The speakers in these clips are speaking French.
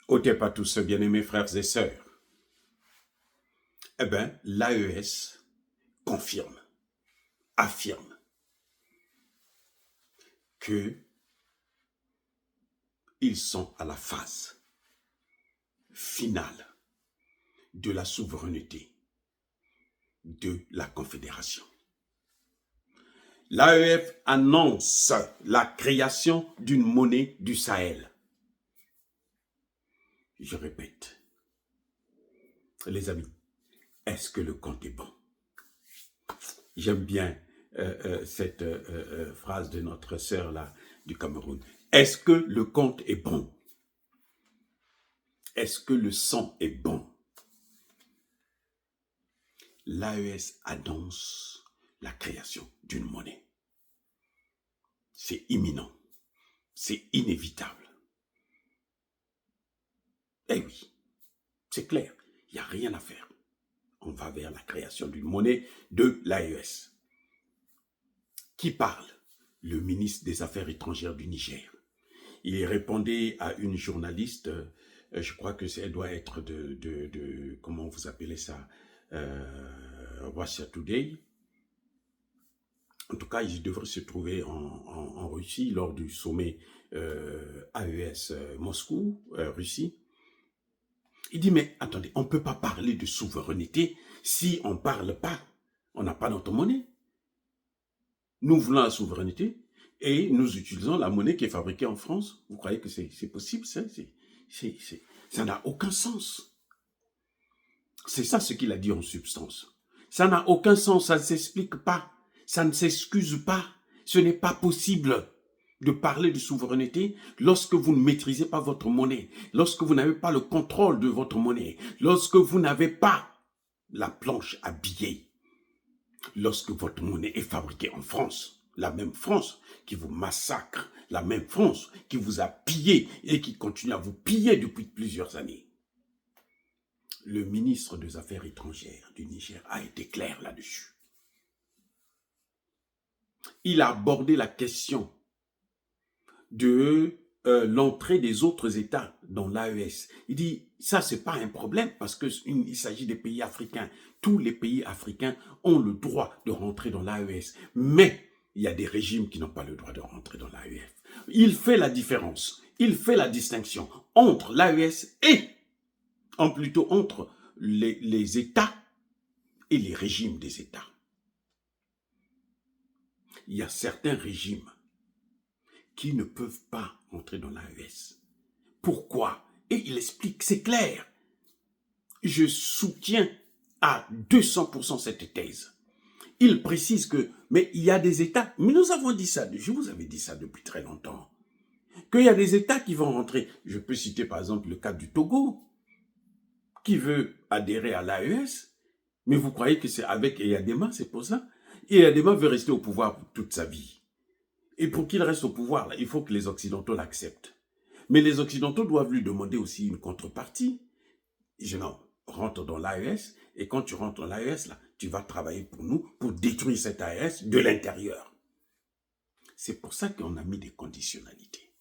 Ôtez pas tous, bien-aimés frères et sœurs. Eh bien, l'AES confirme, affirme que ils sont à la phase finale de la souveraineté de la Confédération. L'AEF annonce la création d'une monnaie du Sahel. Je répète, les amis, est-ce que le compte est bon? J'aime bien cette phrase de notre sœur là du Cameroun. Est-ce que le compte est bon? Est-ce que le sang est bon? L'AES annonce la création d'une monnaie. C'est imminent. C'est inévitable. Eh oui, c'est clair. Il n'y a rien à faire. On va vers la création d'une monnaie de l'AES. Qui parle? Le ministre des Affaires étrangères du Niger. Il répondait à une journaliste, je crois que elle doit être comment vous appelez ça, Russia Today. En tout cas, il devrait se trouver en Russie lors du sommet AES Moscou, Russie. Il dit, mais attendez, on ne peut pas parler de souveraineté si on ne parle pas, on n'a pas notre monnaie. Nous voulons la souveraineté et nous utilisons la monnaie qui est fabriquée en France. Vous croyez que c'est possible? Ça n'a aucun sens. C'est ça ce qu'il a dit en substance. Ça n'a aucun sens, ça ne s'explique pas, ça ne s'excuse pas. Ce n'est pas possible de parler de souveraineté lorsque vous ne maîtrisez pas votre monnaie, lorsque vous n'avez pas le contrôle de votre monnaie, lorsque vous n'avez pas la planche à billets, lorsque votre monnaie est fabriquée en France. La même France qui vous massacre, la même France qui vous a pillé et qui continue à vous piller depuis plusieurs années. Le ministre des Affaires étrangères du Niger a été clair là-dessus. Il a abordé la question de l'entrée des autres États dans l'AES. Il dit, ça, c'est pas un problème parce qu'il s'agit des pays africains. Tous les pays africains ont le droit de rentrer dans l'AES. Mais il y a des régimes qui n'ont pas le droit de rentrer dans l'AES. Il fait la différence, il fait la distinction entre l'AES et, plutôt entre les États et les régimes des États. Il y a certains régimes qui ne peuvent pas entrer dans l'AES. Pourquoi? Et il explique, c'est clair. Je soutiens à 200% cette thèse. Il précise que, mais il y a des États, mais nous avons dit ça, je vous avais dit ça depuis très longtemps, qu'il y a des États qui vont rentrer. Je peux citer par exemple le cas du Togo, qui veut adhérer à l'AES, mais vous croyez que c'est avec Eyadema, c'est pour ça? Eyadema veut rester au pouvoir toute sa vie. Et pour qu'il reste au pouvoir, là, il faut que les Occidentaux l'acceptent. Mais les Occidentaux doivent lui demander aussi une contrepartie. Je non, rentre dans l'AES, et quand tu rentres dans l'AES, là, tu vas travailler pour nous, pour détruire cette AES de l'intérieur. C'est pour ça qu'on a mis des conditionnalités.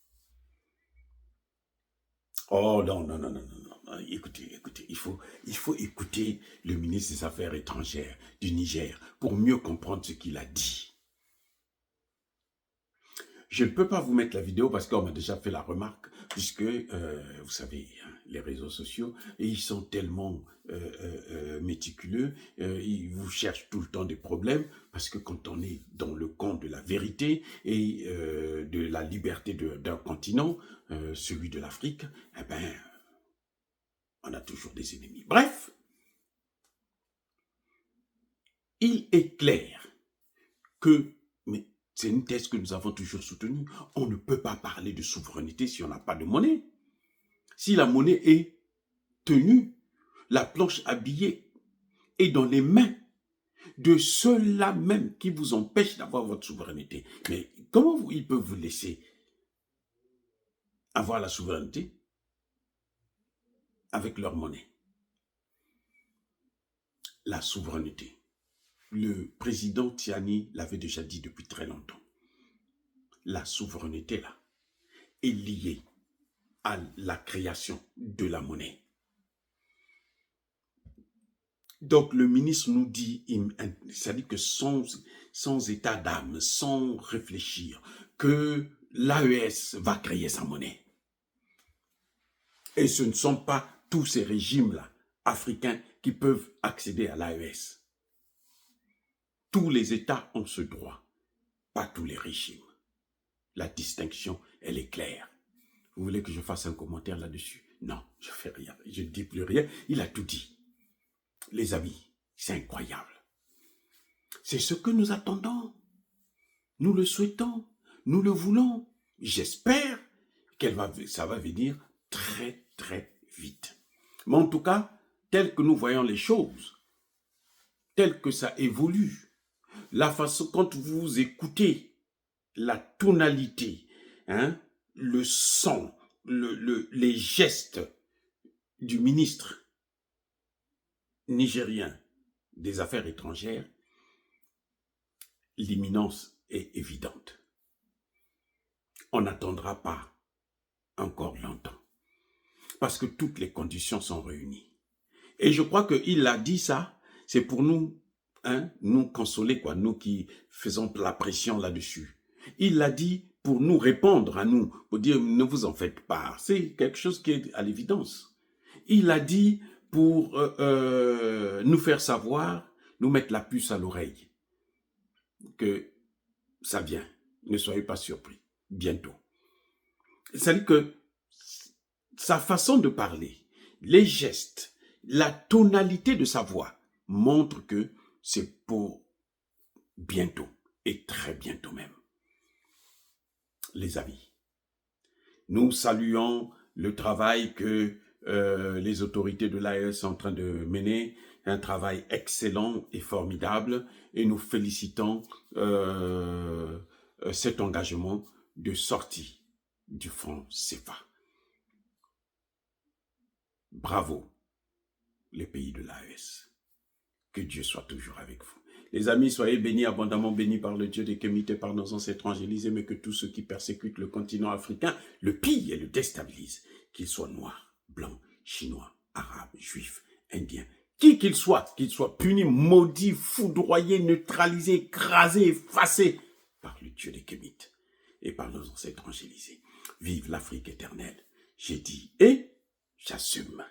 Oh non, non, non, non, non. Écoutez, il faut écouter le ministre des Affaires étrangères du Niger pour mieux comprendre ce qu'il a dit. Je ne peux pas vous mettre la vidéo parce qu'on m'a déjà fait la remarque, puisque, vous savez, hein, les réseaux sociaux, et ils sont tellement méticuleux, ils vous cherchent tout le temps des problèmes, parce que quand on est dans le camp de la vérité et de la liberté d'un continent, celui de l'Afrique, eh ben, on a toujours des ennemis. Bref, il est clair que, mais c'est une thèse que nous avons toujours soutenue, on ne peut pas parler de souveraineté si on n'a pas de monnaie. Si la monnaie est tenue, la planche à billets est dans les mains de ceux-là même qui vous empêchent d'avoir votre souveraineté. Mais comment ils peuvent vous laisser avoir la souveraineté avec leur monnaie? La souveraineté. Le président Tiani l'avait déjà dit depuis très longtemps. La souveraineté, là, est liée à la création de la monnaie. Donc le ministre nous dit, c'est-à-dire que sans état d'âme, sans réfléchir, que l'AES va créer sa monnaie. Et ce ne sont pas tous ces régimes-là, africains, qui peuvent accéder à l'AES. Tous les États ont ce droit, pas tous les régimes. La distinction, elle est claire. Vous voulez que je fasse un commentaire là-dessus? Non, je ne fais rien, je ne dis plus rien, il a tout dit. Les amis, c'est incroyable. C'est ce que nous attendons. Nous le souhaitons, nous le voulons. J'espère que ça va venir très, très vite. Mais en tout cas, tel que nous voyons les choses, tel que ça évolue, la façon, quand vous écoutez la tonalité, le son, les gestes du ministre nigérien des Affaires étrangères, l'imminence est évidente. On n'attendra pas encore longtemps, parce que toutes les conditions sont réunies. Et je crois qu'il a dit ça, c'est pour nous, nous consoler, quoi, nous qui faisons la pression là-dessus. Il l'a dit pour nous répondre à nous, pour dire ne vous en faites pas. C'est quelque chose qui est à l'évidence. Il l'a dit pour nous faire savoir, nous mettre la puce à l'oreille, que ça vient. Ne soyez pas surpris, bientôt. C'est-à-dire que sa façon de parler, les gestes, la tonalité de sa voix montrent que c'est pour bientôt, et très bientôt même. Les amis, nous saluons le travail que les autorités de l'AES sont en train de mener, un travail excellent et formidable, et nous félicitons cet engagement de sortie du franc CFA. Bravo, les pays de l'AES. Que Dieu soit toujours avec vous. Les amis, soyez bénis, abondamment bénis par le Dieu des Kémites et par nos ancêtres angélisés, mais que tous ceux qui persécutent le continent africain le pillent et le déstabilisent, qu'ils soient noirs, blancs, chinois, arabes, juifs, indiens, qui qu'ils soient punis, maudits, foudroyés, neutralisés, écrasés, effacés par le Dieu des Kémites et par nos ancêtres angélisés. Vive l'Afrique éternelle, j'ai dit et j'assume.